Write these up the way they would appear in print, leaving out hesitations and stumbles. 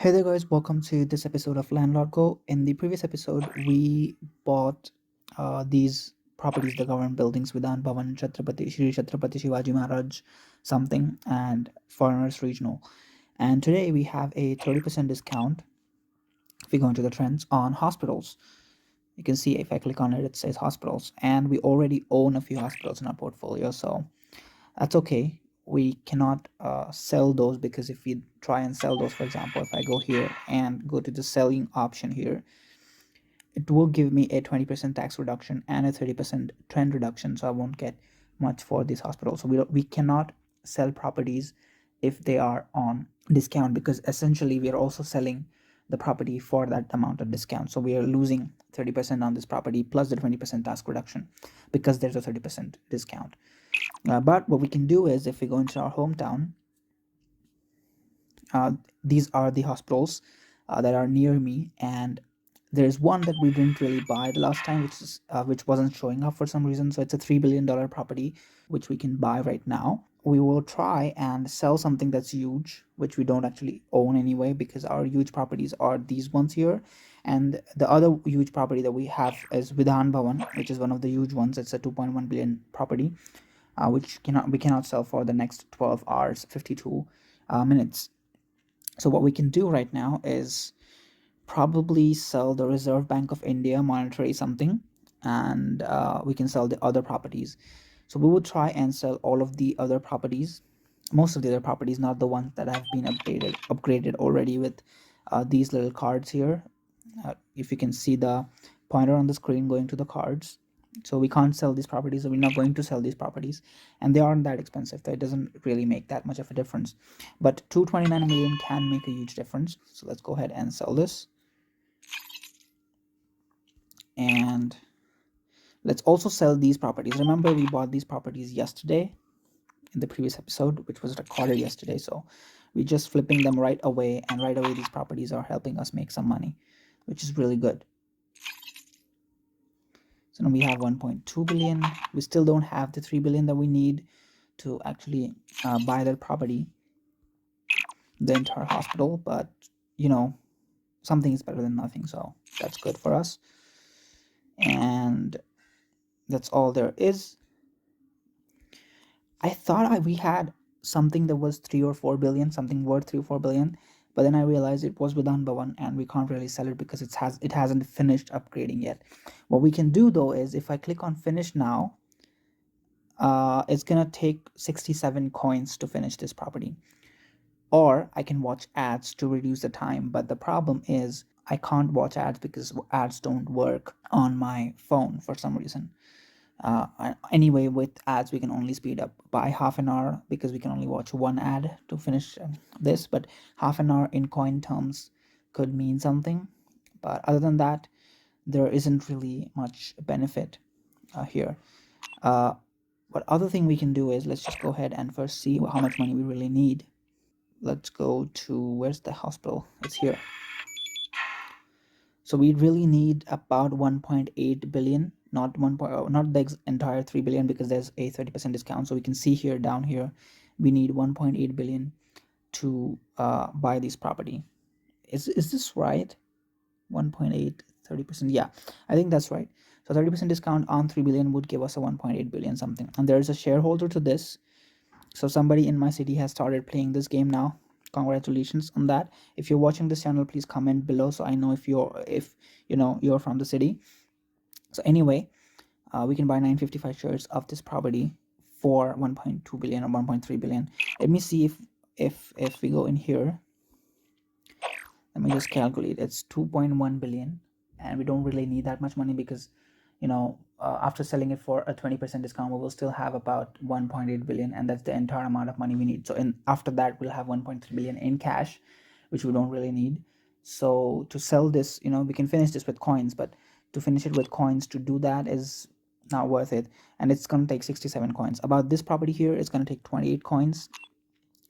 Hey there, guys. Welcome to this episode of Landlord Go. In the previous episode, we bought these properties, the government buildings, Vidhan Bhavan, Chhatrapati Shivaji Maharaj, something, and Foreigners Regional. And today we have a 30% discount if we go into the trends on hospitals. You can see if I click on it, it says hospitals, and we already own a few hospitals in our portfolio, so that's okay. We cannot sell those because if we try and sell those, for example, if I go here and go to the selling option here, it will give me a 20% tax reduction and a 30% trend reduction, so I won't get much for this hospital. So we cannot sell properties if they are on discount, because essentially we are also selling the property for that amount of discount, so we are losing 30% on this property plus the 20% tax reduction because there's a 30% discount. But what we can do is, if we go into our hometown, uh, these are the hospitals that are near me, and there's one that we didn't really buy the last time, which wasn't showing up for some reason. So it's a $3 billion property which we can buy right now. We will try and sell something that's huge, which we don't actually own anyway, because our huge properties are these ones here. And the other huge property that we have is Vidhan Bhavan, which is one of the huge ones. It's a 2.1 billion property, which we cannot sell for the next 12 hours 52 minutes. So what we can do right now is probably sell the Reserve Bank of India monetary something, and we can sell the other properties. So we will try and sell all of the other properties, most of the other properties, not the ones that have been upgraded already with these little cards here. If you can see the pointer on the screen going to the cards, so we can't sell these properties, so we're not going to sell these properties, and they aren't that expensive, so it doesn't really make that much of a difference. But 229 million can make a huge difference, so let's go ahead and sell this. And let's also sell these properties. Remember, we bought these properties yesterday in the previous episode, which was recorded yesterday, so we're just flipping them right away, and right away these properties are helping us make some money, which is really good. So now we have 1.2 billion. We still don't have the 3 billion that we need to actually buy that property, the entire hospital, but you know, something is better than nothing, so that's good for us. And that's all there is. I thought we had something that was 3 or 4 billion, something worth 3 or 4 billion, but then I realized it was Vidhan Bhavan and we can't really sell it because it hasn't finished upgrading yet. What we can do though is, if I click on finish now, it's gonna take 67 coins to finish this property. Or I can watch ads to reduce the time, but the problem is I can't watch ads because ads don't work on my phone for some reason. Anyway, with ads we can only speed up by half an hour, because we can only watch one ad to finish this, but half an hour in coin terms could mean something. But other than that, there isn't really much benefit here. What other thing we can do is, let's just go ahead and first see how much money we really need. Let's go to, where's the hospital? It's here. So we really need about 1.8 billion, not not the entire 3 billion, because there's a 30% discount. So we can see here, down here, we need 1.8 billion to buy this property. Is this right? 1.8, 30%, yeah, I think that's right. So 30% discount on 3 billion would give us a 1.8 billion something, and there's a shareholder to this. So somebody in my city has started playing this game now. Congratulations on that. If you're watching this channel, please comment below so I know if you're from the city. So anyway, we can buy 955 shares of this property for 1.2 billion or 1.3 billion. Let me see if we go in here. Let me just calculate. It's 2.1 billion, and we don't really need that much money because, after selling it for a 20% discount, we will still have about 1.8 billion, and that's the entire amount of money we need. So after that, we'll have 1.3 billion in cash, which we don't really need. So to sell this, we can finish this with coins, but to finish it with coins, to do that is not worth it, and it's going to take 67 coins. About this property here, it's going to take 28 coins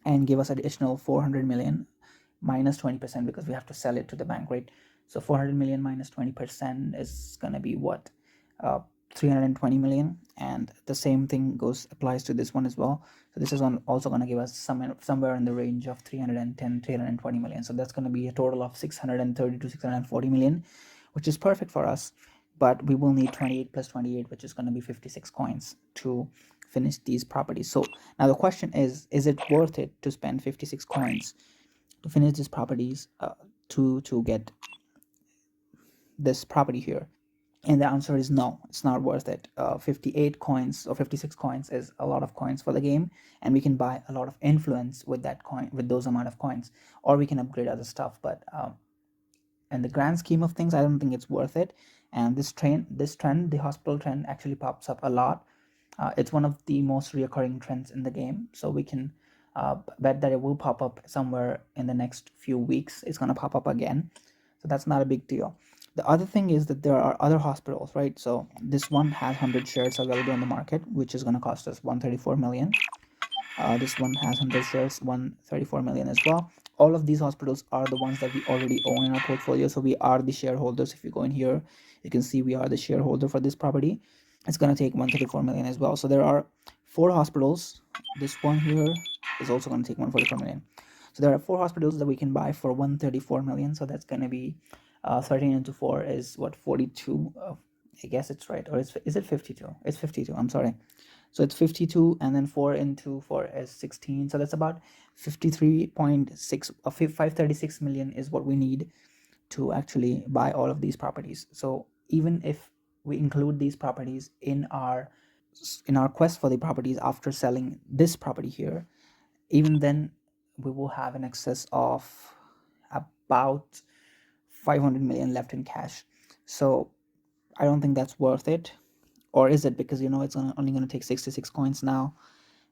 and give us additional 400 million minus 20%, because we have to sell it to the bank, right? So 400 million minus 20% is going to be what, 320 million, and the same thing applies to this one as well. So this is also going to give us somewhere in the range of 310 320 million. So that's going to be a total of 630 to 640 million, which is perfect for us. But we will need 28 plus 28, which is going to be 56 coins to finish these properties. So now the question is it worth it to spend 56 coins to finish these properties, to get this property here? And the answer is no, it's not worth it. 58 coins or 56 coins is a lot of coins for the game, and we can buy a lot of influence with that coin, with those amount of coins, or we can upgrade other stuff. But in the grand scheme of things, I don't think it's worth it. And this trend, the hospital trend, actually pops up a lot. It's one of the most reoccurring trends in the game, so we can bet that it will pop up somewhere in the next few weeks. It's going to pop up again, so that's not a big deal. The other thing is that there are other hospitals, right? So this one has 100 shares available on the market, which is going to cost us 134 million. This one has 100 shares, 134 million as well. All of these hospitals are the ones that we already own in our portfolio, so we are the shareholders. If you go in here, you can see we are the shareholder for this property. It's going to take 134 million as well. So there are 4 hospitals. This one here is also going to take 144 million. So there are 4 hospitals that we can buy for 134 million. So that's going to be 13 into 4 is what, 42. I guess it's right. Or is it 52? It's 52. I'm sorry. So it's 52, and then 4 into 4 is 16. So that's about 53.6 or 536 million is what we need to actually buy all of these properties. So even if we include these properties in our quest for the properties after selling this property here, even then we will have an excess of about 500 million left in cash. So I don't think that's worth it. Or is it? Because it's only going to take 66 coins now.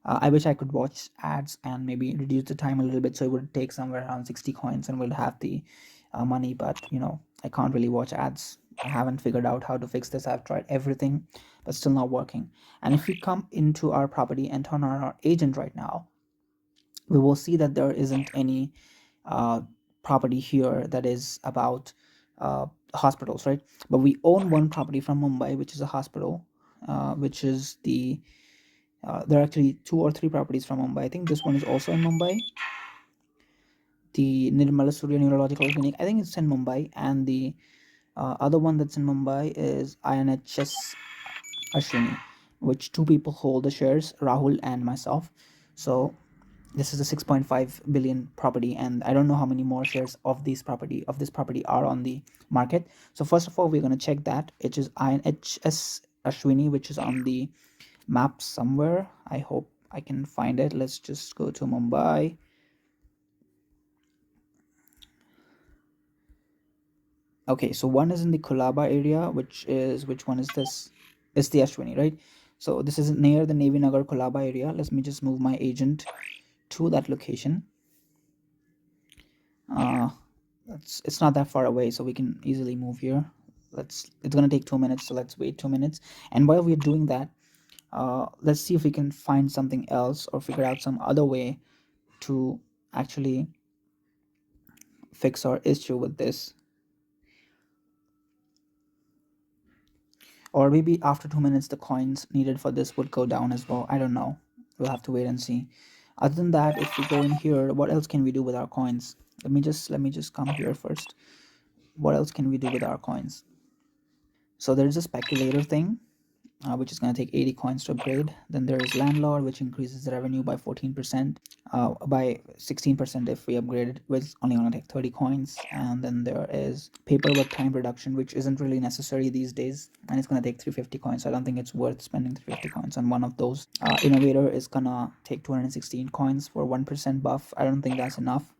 I wish I could watch ads and maybe reduce the time a little bit, so it would take somewhere around 60 coins and we'll have the money. But I can't really watch ads. I haven't figured out how to fix this. I've tried everything, but still not working. And if we come into our property and turn on our agent right now, we will see that there isn't any uh, property here that is about hospitals, right? But we own one property from Mumbai, which is a hospital, which is there are actually 2 or 3 properties from Mumbai. I think this one is also in Mumbai. The Nirmala Surya Neurological Clinic, I think it's in Mumbai, and the other one that's in Mumbai is INHS Ashwini, which 2 people hold the shares, Rahul and myself. So this is a 6.5 billion property, and I don't know how many more shares of this property are on the market. So first of all, we're going to check that it is INHS Ashwini, which is on the map somewhere. I hope I can find it. Let's just go to Mumbai. Okay, so one is in the Kolaba area, which one is this? It's the Ashwini, right? So this is near the Navy Nagar Kolaba area. Let me just move my agent to that location. It's not that far away, so we can easily move here. It's gonna take 2 minutes, so let's wait 2 minutes. And while we're doing that, let's see if we can find something else or figure out some other way to actually fix our issue with this. Or maybe after 2 minutes the coins needed for this would go down as well. I don't know, we'll have to wait and see. Other than that, if we go in here, what else can we do with our coins? Let me just come here first. What else can we do with our coins? So there's a speculator thing, which is going to take 80 coins to upgrade. Then there is landlord, which increases the revenue by 14%, by 16% if we upgrade it, which is only going to take 30 coins. And then there is paperwork time reduction, which isn't really necessary these days, and it's going to take 350 coins. So I don't think it's worth spending 350 coins on one of those. Innovator is going to take 216 coins for 1% buff. I don't think that's enough.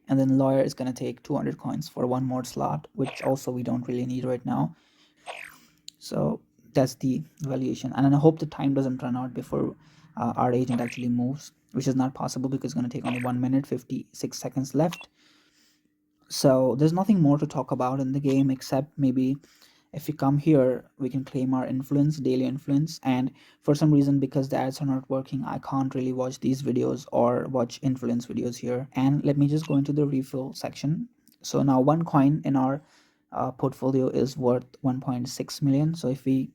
And then lawyer is going to take 200 coins for one more slot, which also we don't really need right now. So that's the valuation, and I hope the time doesn't run out before our agent actually moves, which is not possible because it's going to take only 1 minute 56 seconds left. So there's nothing more to talk about in the game, except maybe if we come here we can claim our influence, daily influence. And for some reason, because the ads are not working, I can't really watch these videos or watch influence videos here. And let me just go into the refill section. So now 1 coin in our portfolio is worth 1.6 million. So if we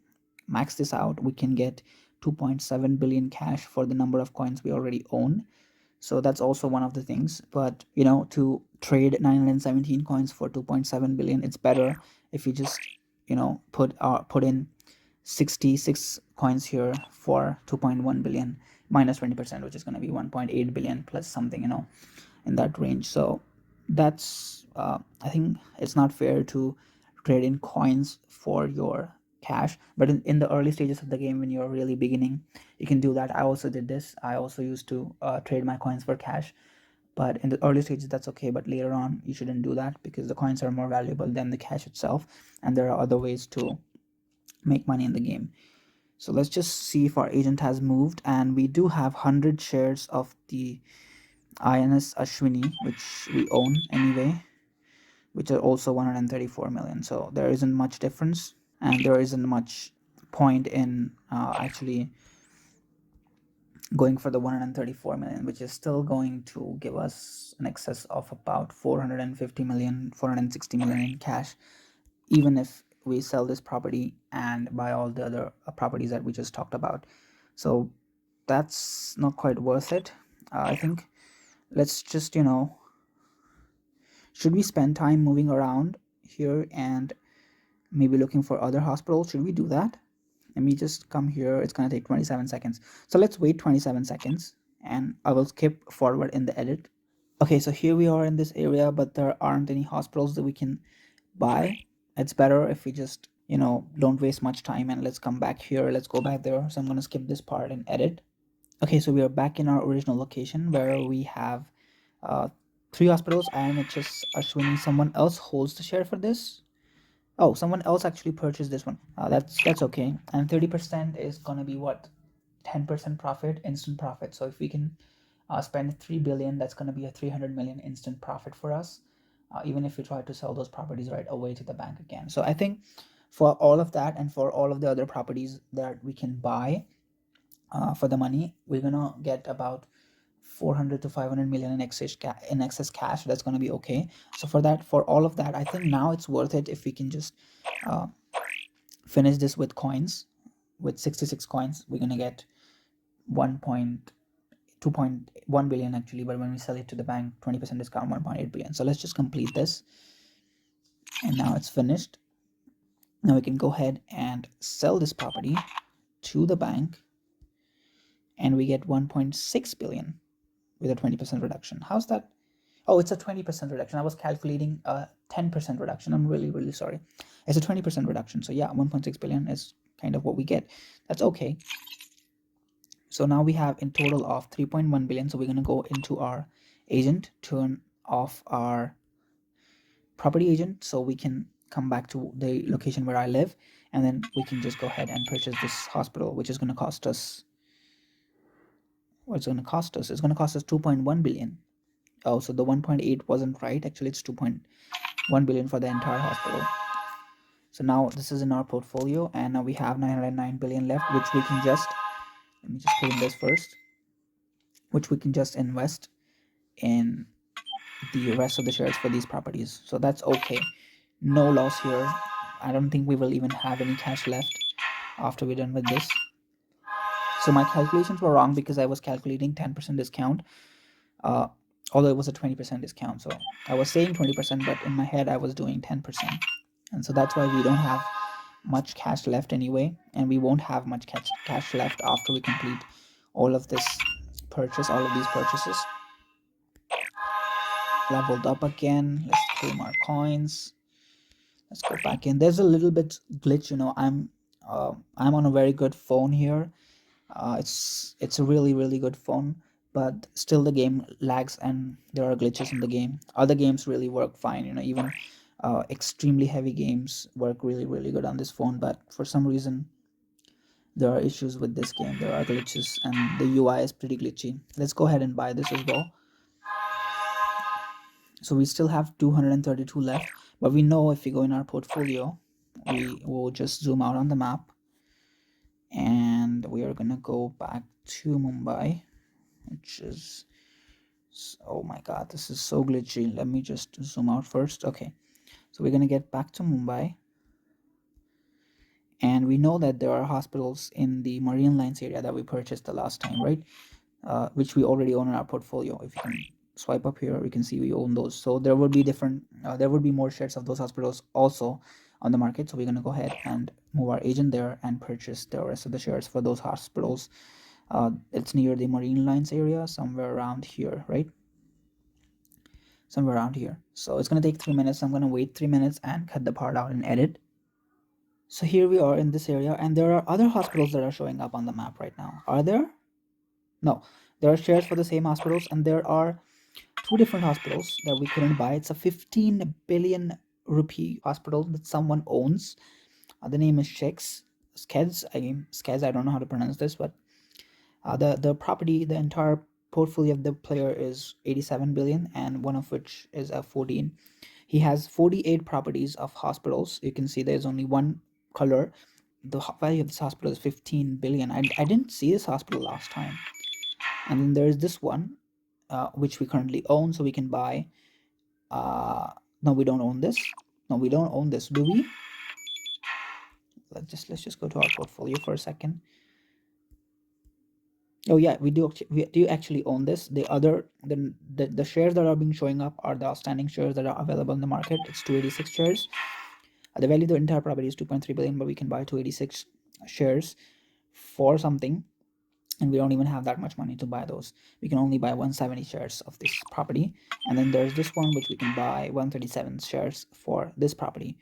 max this out, we can get 2.7 billion cash for the number of coins we already own. So that's also one of the things. But to trade 917 coins for 2.7 billion, it's better if you just put in 66 coins here for 2.1 billion minus 20%, which is going to be 1.8 billion plus something, in that range. So that's I think it's not fair to trade in coins for your cash, but in the early stages of the game, when you're really beginning, you can do that. I also did this. I also used to trade my coins for cash, but in the early stages that's okay, but later on you shouldn't do that because the coins are more valuable than the cash itself, and there are other ways to make money in the game. So let's just see if our agent has moved, and we do have 100 shares of the INS Ashwini, which we own anyway, which are also 134 million. So there isn't much difference, and there isn't much point in actually going for the 134 million, which is still going to give us an excess of about 450 million, 460 million in cash, even if we sell this property and buy all the other properties that we just talked about. So that's not quite worth it. I think let's just should we spend time moving around here and maybe looking for other hospitals? Should we do that? Let me just come here. It's going to take 27 seconds. So let's wait 27 seconds and I will skip forward in the edit. Okay, so here we are in this area, but there aren't any hospitals that we can buy. It's better if we just, don't waste much time, and let's come back here. Let's go back there. So I'm going to skip this part and edit. Okay, so we are back in our original location where we have uh, 3 hospitals, INHS Ashwini. Someone else holds the share for this. Oh, someone else actually purchased this one. That's okay. And 30% is gonna be what? 10% profit, instant profit. So if we can spend 3 billion, that's gonna be a 300 million instant profit for us. Even if we try to sell those properties right away to the bank again. So I think for all of that and for all of the other properties that we can buy for the money, we're gonna get about 400 to 500 million in excess cash. That's going to be okay. So for all of that, I think now it's worth it if we can just uh, finish this with coins. With 66 coins, we're going to get 2.1 billion actually, but when we sell it to the bank, 20% discount, 1.8 billion. So let's just complete this, and now it's finished. Now we can go ahead and sell this property to the bank, and we get 1.6 billion with a 20% reduction. How's that? Oh, it's a 20% reduction. I was calculating a 10% reduction. I'm really, really sorry. It's a 20% reduction. So yeah, 1.6 billion is kind of what we get. That's okay. So now we have in total of 3.1 billion. So we're going to go into our agent, turn off our property agent so we can come back to the location where I live, and then we can just go ahead and purchase this hospital, which is going to cost us, what's going to cost us? It's going to cost us 2.1 billion. Oh, so the 1.8 wasn't right. Actually, it's 2.1 billion for the entire hospital. So now this is in our portfolio, and now we have 909 billion left, which we can just, let me just put in this first, which we can just invest in the rest of the shares for these properties. So that's okay. No loss here. I don't think we will even have any cash left after we're done with this. So my calculations were wrong because I was calculating 10% discount, although it was a 20% discount. So I was saying 20%, but in my head I was doing 10%. And so that's why we don't have much cash left anyway, and we won't have much cash left after we complete all of this purchase, all of these purchases. Leveled up again. Let's claim our coins. Let's go back in. There's a little bit glitch, I'm on a very good phone here. It's a really, really good phone, but still the game lags and there are glitches in the game. Other games really work fine, even extremely heavy games work really, really good on this phone, but for some reason there are issues with this game. There are glitches and the UI is pretty glitchy. Let's go ahead and buy this as well. So we still have 232 left, but we know if we go in our portfolio, we will just zoom out on the map, and we are gonna go back to Mumbai, which is, oh my god, this is so glitchy. Let me just zoom out first. Okay, So we're going to get back to Mumbai, and we know that there are hospitals in the Marine Lines area that we purchased the last time, right? Which we already own in our portfolio. If you can swipe up here, we can see we own those. So there would be there would be more shares of those hospitals also on the market. So we're going to go ahead and move our agent there and purchase the rest of the shares for those hospitals. It's near the Marine Lines area, somewhere around here, right? Somewhere around here. So it's going to take 3 minutes. I'm going to wait 3 minutes and cut the part out and edit. So here we are in this area, and there are other hospitals that are showing up on the map right now. Are there? No, there are shares for the same hospitals, and there are two different hospitals that we couldn't buy. It's a 15 billion rupee hospital that someone owns. The name is Skeds. I don't know how to pronounce this, but the property, the entire portfolio of the player is 87 billion, and one of which is a 14. He has 48 properties of hospitals. You can see there's only one color. The value of this hospital is 15 billion. I didn't see this hospital last time. And then there's this one, which we currently own, so we can buy. No, we don't own this. No, we don't own this, do we? Let's just go to our portfolio for a second. Oh yeah, we do actually own this. The shares that are being showing up are the outstanding shares that are available in the market. It's 286 shares. The value of the entire property is 2.3 billion, but we can buy 286 shares for something, and we don't even have that much money to buy those. We can only buy 170 shares of this property, and then there's this one which we can buy 137 shares for this property.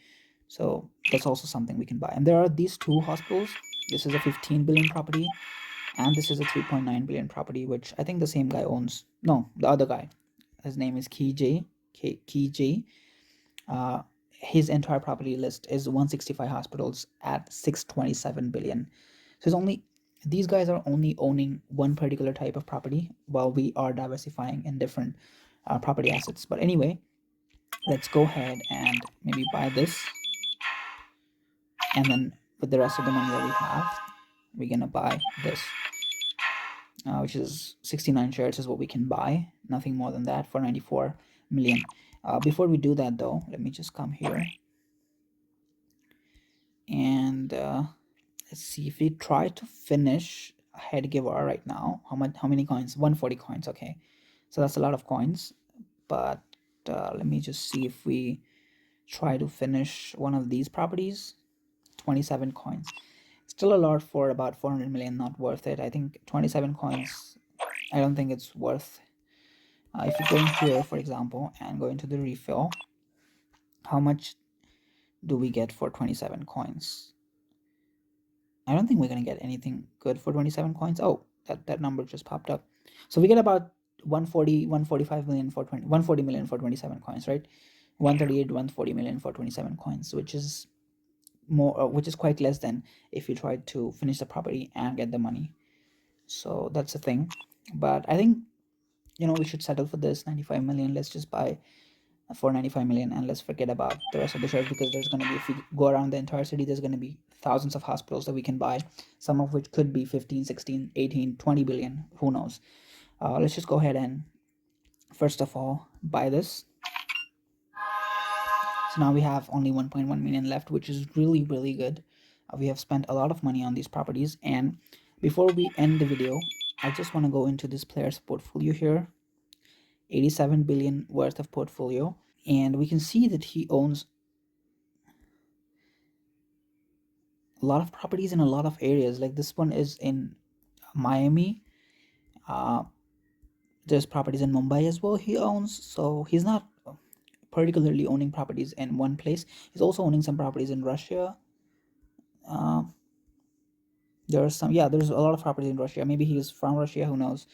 So that's also something we can buy. And there are these two hospitals. This is a 15 billion property, and this is a 3.9 billion property, which I think the same guy owns. No, the other guy. His name is Key J. His entire property list is 165 hospitals at 627 billion. So it's only, these guys are only owning one particular type of property, while we are diversifying in different property assets. But anyway, let's go ahead and maybe buy this, and then with the rest of the money that we have, we're gonna buy this, which is 69 shares is what we can buy, nothing more than that, for 94 million. Before we do that though, let me just come here and let's see if we try to finish a head giver right now. How many coins? 140 coins. Okay, so that's a lot of coins, but let me just see if we try to finish one of these properties. 27 coins, still a lot for about 400 million. Not worth it. I think 27 coins, I don't think it's worth. If you go in here, for example, and go into the refill, how much do we get for 27 coins? I don't think we're going to get anything good for 27 coins. Oh, that number just popped up. So we get about 145 million for 140 million for 27 coins, right? 138, 140 million for 27 coins, which is more, which is quite less than if you tried to finish the property and get the money. So that's the thing. But I think, we should settle for this 95 million. Let's just buy for 95 million, and let's forget about the rest of the shares, because there's going to be, if we go around the entire city, there's going to be thousands of hospitals that we can buy, some of which could be 15, 16, 18, 20 billion, who knows. Let's just go ahead and first of all buy this. So now we have only 1.1 million left, which is really, really good. We have spent a lot of money on these properties, and before we end the video, I just want to go into this player's portfolio here. 87 billion worth of portfolio, and we can see that he owns a lot of properties in a lot of areas. Like this one is in Miami. There's properties in Mumbai as well he owns. So he's not particularly owning properties in one place. He's also owning some properties in Russia. There's a lot of properties in Russia. Maybe he's from Russia, who knows.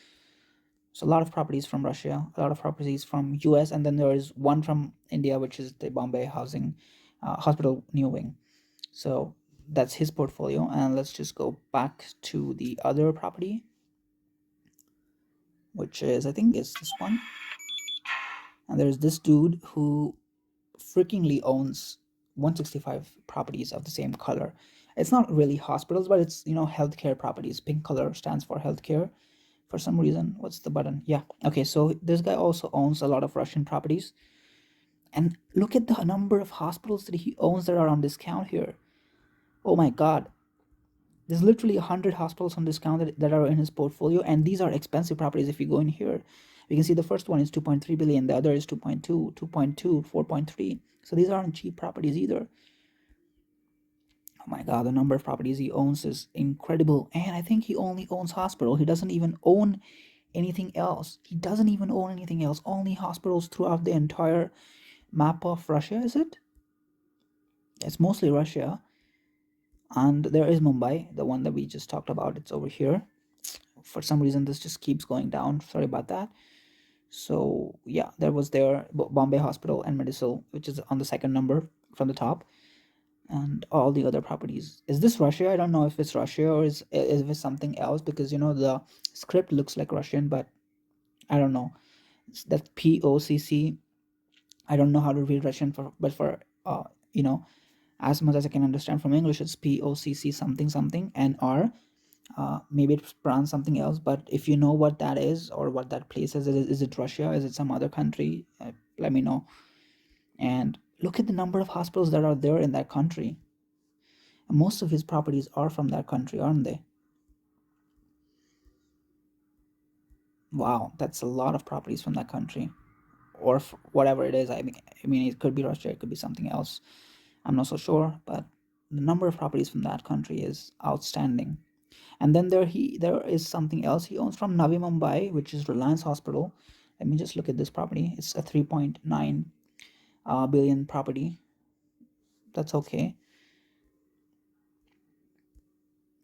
So a lot of properties from Russia, a lot of properties from US, and then there is one from India, which is the Bombay Housing Hospital New Wing. So that's his portfolio. And let's just go back to the other property, which is, I think it's this one. And there's this dude who freakingly owns 165 properties of the same color. It's not really hospitals, but it's, healthcare properties. Pink color stands for healthcare for some reason. What's the button? Yeah. Okay, so this guy also owns a lot of Russian properties, And look at the number of hospitals that he owns that are on discount here. Oh my god, there's literally 100 hospitals on discount that are in his portfolio, and these are expensive properties. If you go in here, you can see the first one is 2.3 billion, the other is 2.2, 2.2, 4.3. So these aren't cheap properties either. Oh my god, the number of properties he owns is incredible. And I think he only owns hospital. He doesn't even own anything else. He doesn't even own anything else. Only hospitals throughout the entire map of Russia, is it? It's mostly Russia. And there is Mumbai, the one that we just talked about. It's over here. For some reason, this just keeps going down. Sorry about that. So yeah, there was their Bombay Hospital and Medical, which is on the second number from the top, and all the other properties. Is this Russia? I don't know if it's Russia or is if it's something else, because you know the script looks like Russian, but I don't know. That's POCC. I don't know how to read Russian but for you know, as much as I can understand from English, it's POCC something something and R. Maybe it's pronounced something else, but if you know what that is or what that place is it Russia? Is it some other country? Let me know. And look at the number of hospitals that are there in that country. And most of his properties are from that country, aren't they? Wow, that's a lot of properties from that country, or whatever it is. I mean, it could be Russia, it could be something else. I'm not so sure, but the number of properties from that country is outstanding. And then there is something else he owns from Navi Mumbai, which is Reliance Hospital. Let me just look at this property. It's a 3.9 billion property. That's okay.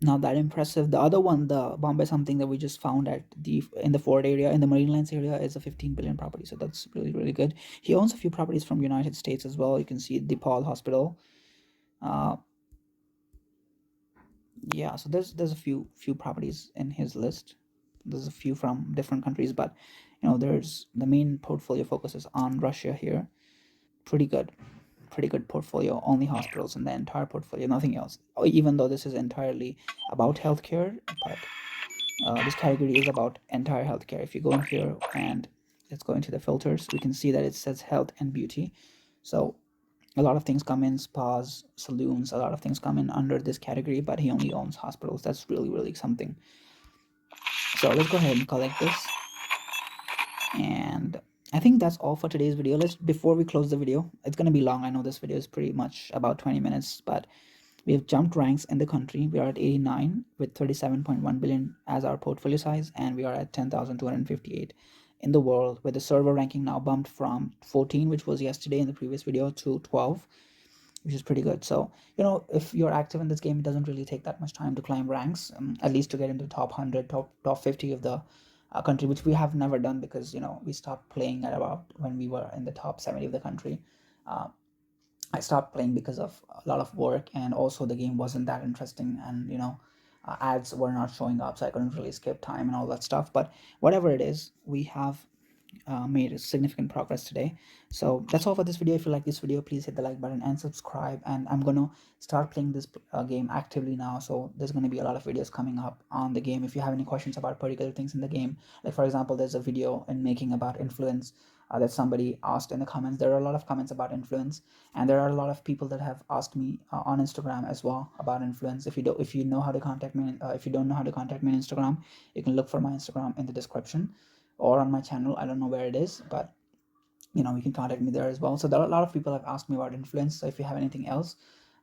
Not that impressive. The other one, the Bombay something that we just found at the in the Fort area, in the Marine Lines area, is a 15 billion property. So that's really really good. He owns a few properties from United States as well. You can see DePaul Hospital. Uh, yeah, so there's a few properties in his list. There's a few from different countries, but you know, there's the main portfolio focuses on Russia here. Pretty good, pretty good portfolio. Only hospitals in the entire portfolio, nothing else. Even though this is entirely about healthcare, but this category is about entire healthcare. If you go in here and let's go into the filters, we can see that it says health and beauty. So a lot of things come in, spas, saloons, a lot of things come in under this category, but he only owns hospitals. That's really really something. So let's go ahead and collect this. And I think that's all for today's video. Let's, before we close the video, it's going to be long. I know this video is pretty much about 20 minutes, but we have jumped ranks in the country. We are at 89 with 37.1 billion as our portfolio size, and we are at 10,258 in the world, with the server ranking now bumped from 14, which was yesterday in the previous video, to 12, which is pretty good. So you know, if you're active in this game, it doesn't really take that much time to climb ranks, at least to get into top 100, top 50 of the country, which we have never done, because you know, we stopped playing at about when we were in the top 70 of the country. uh, I stopped playing because of a lot of work, and also the game wasn't that interesting, and you know, ads were not showing up, so I couldn't really skip time and all that stuff. But whatever it is, we have made significant progress today. So that's all for this video. If you like this video, please hit the like button and subscribe. And I'm gonna start playing this game actively now, so there's going to be a lot of videos coming up on the game. If you have any questions about particular things in the game, like for example, there's a video in making about influence that somebody asked in the comments. There are a lot of comments about influence, and there are a lot of people that have asked me on Instagram as well about influence. If you know how to contact me, if you don't know how to contact me on Instagram, you can look for my Instagram in the description or on my channel. I don't know where it is, but you know, you can contact me there as well. So there are a lot of people have asked me about influence. So if you have anything else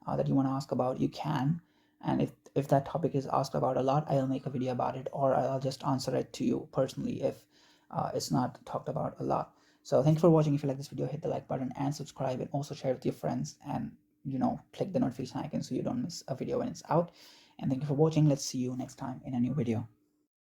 that you want to ask about, you can. And if that topic is asked about a lot, I'll make a video about it, or I'll just answer it to you personally if it's not talked about a lot. So thank you for watching. If you like this video, hit the like button and subscribe, and also share it with your friends, and you know, click the notification icon so you don't miss a video when it's out. And thank you for watching. Let's see you next time in a new video.